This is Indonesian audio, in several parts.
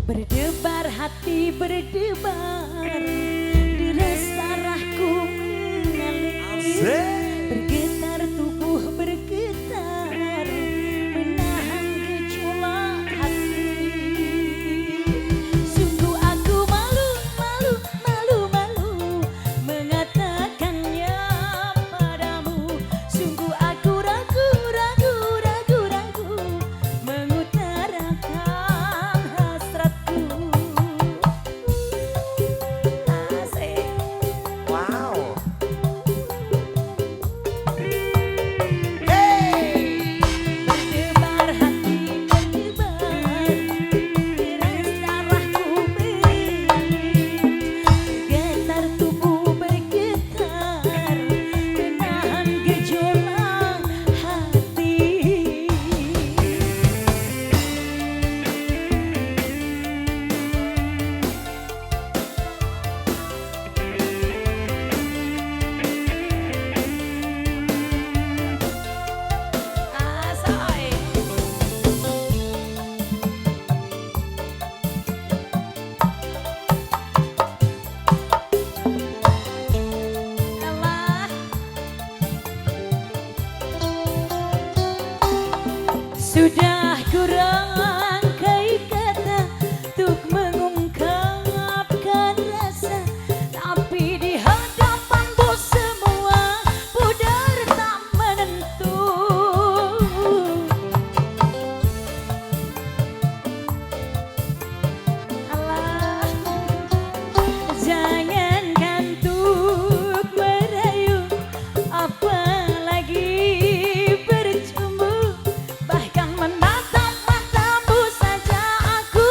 Berdebar hati berdebar, deras darahku mengalir, bergetar tubuh bergetar, menahan gejolak hati. Sungguh aku malu, malu, malu, malu mengatakannya padamu. Sungguh aku ragu, ragu, ragu, ragu mengutarakan hasratku. Asik. Wow. Hey. Berdebar hati berdebar, deras darahku mengalir, bergetar tubuh bergetar, menahan gejolak hati. Asai. Alah. Sudah kurangkai kata untuk mengungkapkan rasa, tapi di hadapanmu semua pudar tak menentu. Alah, jangankan untuk merayu, apalagi bercumbu, bahkan menatap matamu saja aku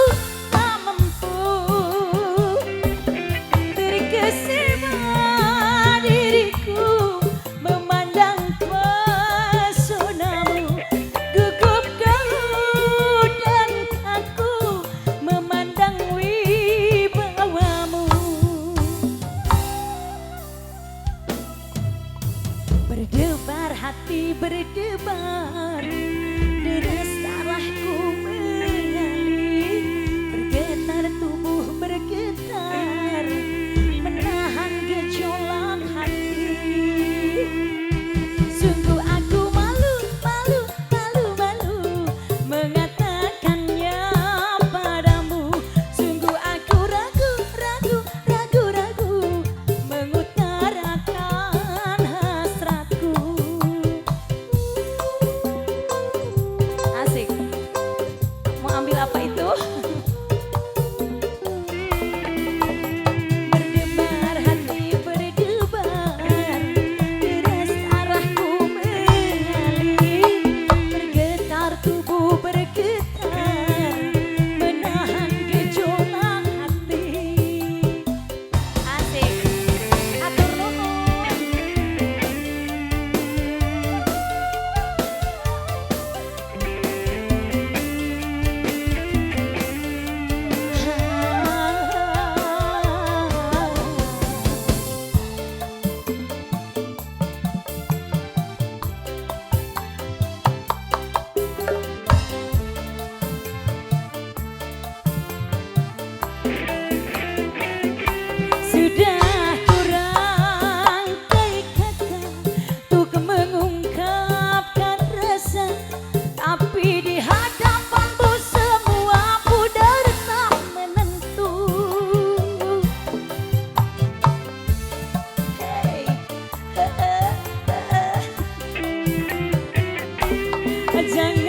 tak mampu. Terkesima diriku memandang pesonamu, gugup kau dan aku memandang wibawamu. Berdebar hati berdebar, deras darahku mengalir, bergetar tubuh bergetar, menahan gejolak hati. Sungguh aku malu, malu, malu, malu mengatakannya padamu. Sungguh aku ragu, ragu, ragu, ragu mengutarakan hasratku. Asik. Mau ambil apa itu? Berdebar hati berdebar, deras darahku mengalir, bergetar tubuh bergetar, menahan gejolak hati. Asik. Atur nuhun. Sudah kurangkai kata untuk mengungkapkan rasa, tapi di hadapanmu semua pudar tak menentu. Hey. Jangan